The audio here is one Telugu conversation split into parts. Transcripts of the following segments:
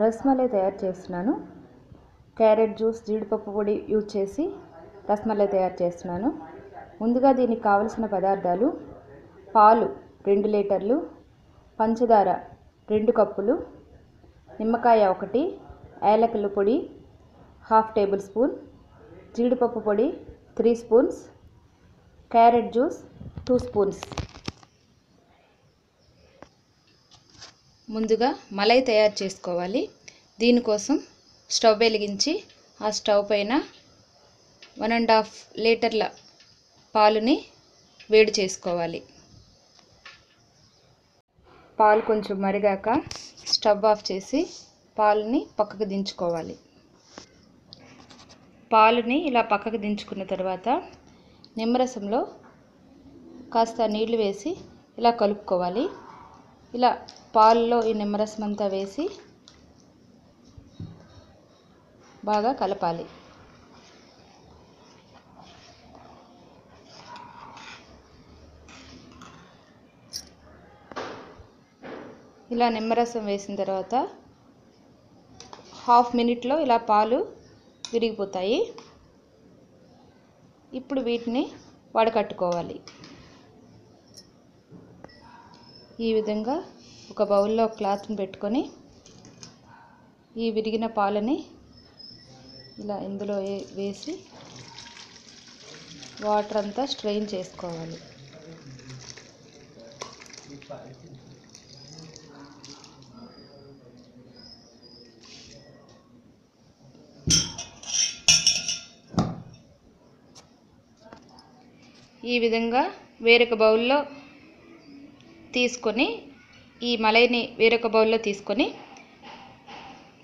రస్మలై తయారు చేస్తున్నాను. క్యారెట్ జ్యూస్, జీడిపప్పు పొడి యూజ్ చేసి రస్మలై తయారు చేస్తున్నాను. ముందుగా దీనికి కావలసిన పదార్థాలు: పాలు 2 లీటర్లు, పంచదార 2 కప్పులు, నిమ్మకాయ 1, యాలకుల పొడి 1/2 టేబుల్ స్పూన్, జీడిపప్పు పొడి 3 స్పూన్స్, క్యారెట్ జ్యూస్ 2 స్పూన్స్. ముందుగా మలై తయారు చేసుకోవాలి. దీనికోసం స్టవ్ వెలిగించి ఆ స్టవ్ పైన 1.5 లీటర్ల పాలుని వేడి చేసుకోవాలి. పాలు కొంచెం మరిగాక స్టవ్ ఆఫ్ చేసి పాలుని పక్కకు దించుకోవాలి. పాలుని ఇలా పక్కకు దించుకున్న తర్వాత నిమ్మరసంలో కాస్త నీళ్లు వేసి ఇలా కలుపుకోవాలి. ఇలా పాలలో ఈ నిమ్మరసం అంతా వేసి బాగా కలపాలి. ఇలా నిమ్మరసం వేసిన తర్వాత 1/2 మినిట్లో ఇలా పాలు విరిగిపోతాయి. ఇప్పుడు వీటిని వడకట్టుకోవాలి. ఈ విధంగా ఒక బౌల్లో క్లాత్ని పెట్టుకొని ఈ విరిగిన పాలని ఇలా ఇందులో వేసి వాటర్ అంతా స్ట్రెయిన్ చేసుకోవాలి. ఈ విధంగా వేరొక బౌల్లో తీసుకొని ఈ మలైని వేరొక బౌల్లో తీసుకొని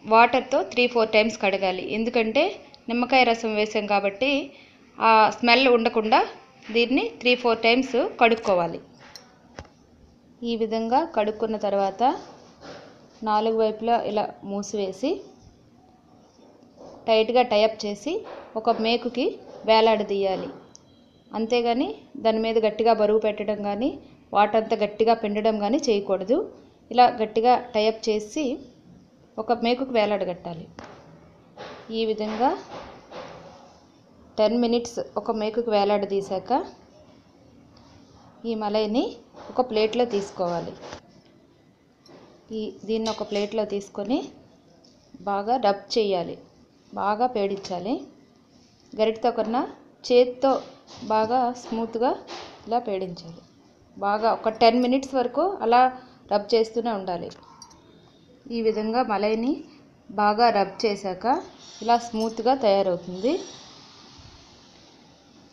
వాటర్తో 3-4 టైమ్స్ కడగాలి. ఎందుకంటే నిమ్మకాయ రసం వేసాం కాబట్టి ఆ స్మెల్ ఉండకుండా దీన్ని 3-4 టైమ్స్ కడుక్కోవాలి. ఈ విధంగా కడుక్కున్న తర్వాత 4 వైపులా ఇలా మూసివేసి టైట్గా టైఅప్ చేసి ఒక మేకుకి వేలాడదీయాలి. అంతేగాని దాని మీద గట్టిగా బరువు పెట్టడం కానీ వాటర్ అంతా గట్టిగా పిండడం కానీ చేయకూడదు. ఇలా గట్టిగా టైఅప్ చేసి ఒక మేకుకు వేలాడగట్టాలి. ఈ విధంగా 10 మినిట్స్ ఒక మేకుకు వేలాడదీశాక ఈ మలైని ఒక ప్లేట్లో తీసుకోవాలి. దీన్ని ఒక ప్లేట్లో తీసుకొని బాగా రబ్ చేయాలి, బాగా పేడించాలి. గరిటెతో కన్నా చేతితో బాగా స్మూత్గా ఇలా పేడించాలి. బాగా ఒక 10 మినిట్స్ వరకు అలా రబ్ చేస్తూనే ఉండాలి. ఈ విధంగా మలైని బాగా రబ్ చేశాక ఇలా స్మూత్గా తయారవుతుంది.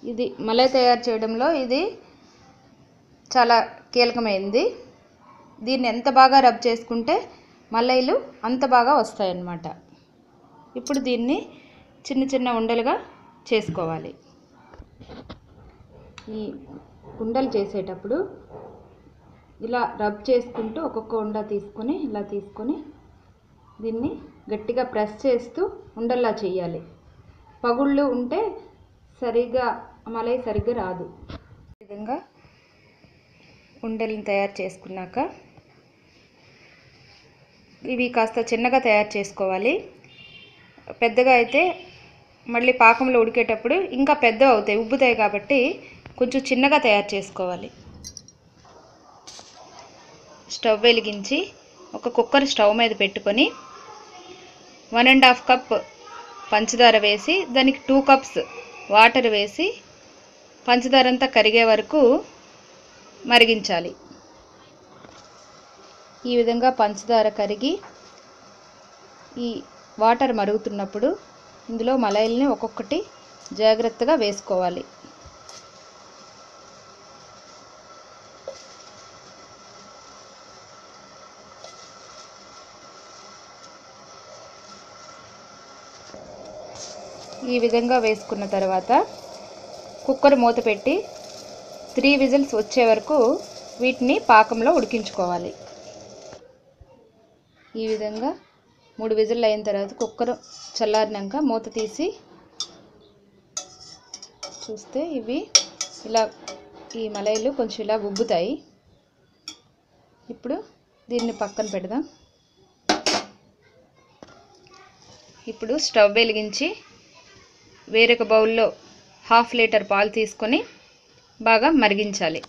ఇది మలై తయారు చేయడంలో ఇది చాలా కీలకమైనది. దీన్ని ఎంత బాగా రబ్ చేసుకుంటే మలైలు అంత బాగా వస్తాయన్నమాట. ఇప్పుడు దీన్ని చిన్న చిన్న ఉండలుగా చేసుకోవాలి. ఈ ఉండలు చేసేటప్పుడు ఇలా రబ్ చేసుకుంటూ ఒక్కొక్క ఉండ తీసుకొని ఇలా తీసుకొని దీన్ని గట్టిగా ప్రెస్ చేస్తూ ఉండల్లా చేయాలి. పగుళ్ళు ఉంటే సరిగ్గా మలై సరిగ్గా రాదు. ఈ విధంగా ఉండలను తయారు చేసుకున్నాక ఇవి కాస్త చిన్నగా తయారు చేసుకోవాలి. పెద్దగా అయితే మళ్ళీ పాకంలో ఉడికేటప్పుడు ఇంకా పెద్ద అవుతాయి, ఉబ్బుతాయి. కాబట్టి కొంచెం చిన్నగా తయారు చేసుకోవాలి. స్టవ్ వెలిగించి ఒక కుక్కర్ స్టవ్ మీద పెట్టుకొని 1.5 కప్ పంచదార వేసి దానికి 2 కప్స్ వాటర్ వేసి పంచదార అంతా కరిగే వరకు మరిగించాలి. ఈ విధంగా పంచదార కరిగి ఈ వాటర్ మరుగుతున్నప్పుడు ఇందులో మలైల్ని ఒక్కొక్కటి జాగ్రత్తగా వేసుకోవాలి. ఈ విధంగా వేసుకున్న తర్వాత కుక్కర్ మూత పెట్టి 3 విజిల్స్ వచ్చే వరకు వీటిని పాకంలో ఉడికించుకోవాలి. ఈ విధంగా 3 విజిల్లు అయిన తర్వాత కుక్కర్ చల్లారినాక మూత తీసి చూస్తే ఇవి ఇలా ఈ మలైలు కొంచెం ఇలా ఉబ్బుతాయి. ఇప్పుడు దీన్ని పక్కన పెడదాం. ఇప్పుడు స్టవ్ వెలిగించి వేరొక బౌల్లో 1/2 లీటర్ పాలు తీసుకొని బాగా మరిగించాలి.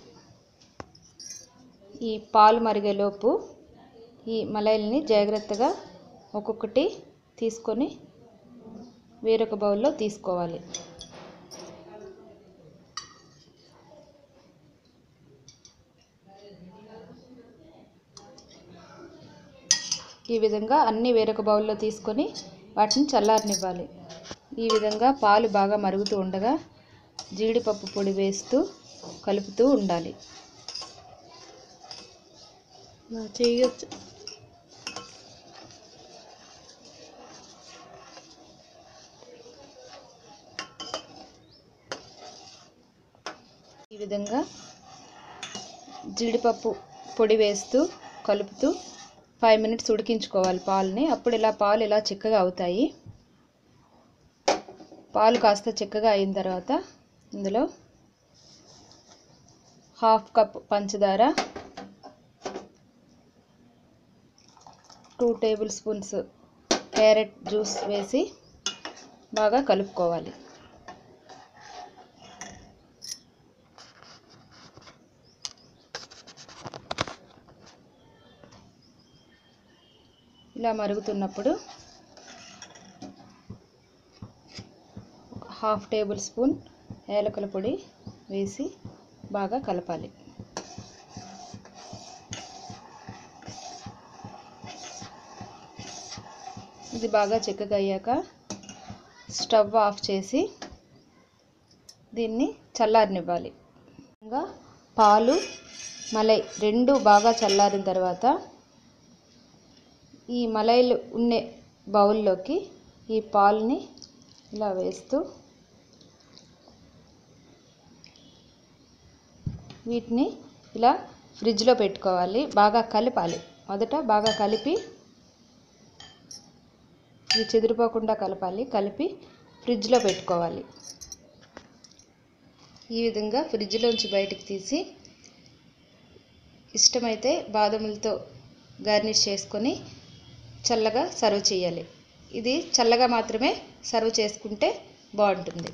ఈ పాలు మరిగేలోపు ఈ మలైల్ని జాగ్రత్తగా ఒక్కొక్కటి తీసుకొని వేరొక బౌల్లో తీసుకోవాలి. ఈ విధంగా అన్ని వేరొక బౌల్లో తీసుకొని వాటిని చల్లారనివ్వాలి. ఈ విధంగా పాలు బాగా మరుగుతూ ఉండగా జీడిపప్పు పొడి వేస్తూ కలుపుతూ ఉండాలి. చేయొచ్చు. ఈ విధంగా జీడిపప్పు పొడి వేస్తూ కలుపుతూ 5 మినిట్స్ ఉడికించుకోవాలి పాలని. అప్పుడు పాలు ఇలా చిక్కగా అవుతాయి. పాలు కాస్త చిక్కగా అయిన తర్వాత ఇందులో 1/2 కప్ పంచదార, 2 టేబుల్ స్పూన్స్ క్యారెట్ జ్యూస్ వేసి బాగా కలుపుకోవాలి. ఇలా మరుగుతున్నప్పుడు 1/2 టేబుల్ స్పూన్ యాలకుల పొడి వేసి బాగా కలపాలి. ఇది బాగా చిక్కగా అయ్యాక స్టవ్ ఆఫ్ చేసి దీన్ని చల్లారనివ్వాలి. ఇంకా పాలు మలై రెండు బాగా చల్లారిన తర్వాత ఈ మలైలు ఉండే బౌల్లోకి ఈ పాలని ఇలా వేస్తూ వీటిని ఇలా ఫ్రిడ్జ్లో పెట్టుకోవాలి. బాగా కలపాలి. మొదట బాగా కలిపి ఇవి చెదిరిపోకుండా కలపాలి. కలిపి ఫ్రిడ్జ్లో పెట్టుకోవాలి. ఈ విధంగా ఫ్రిడ్జ్లోంచి బయటికి తీసి ఇష్టమైతే బాదములతో గార్నిష్ చేసుకొని చల్లగా సర్వ్ చేయాలి. ఇది చల్లగా మాత్రమే సర్వ్ చేసుకుంటే బాగుంటుంది.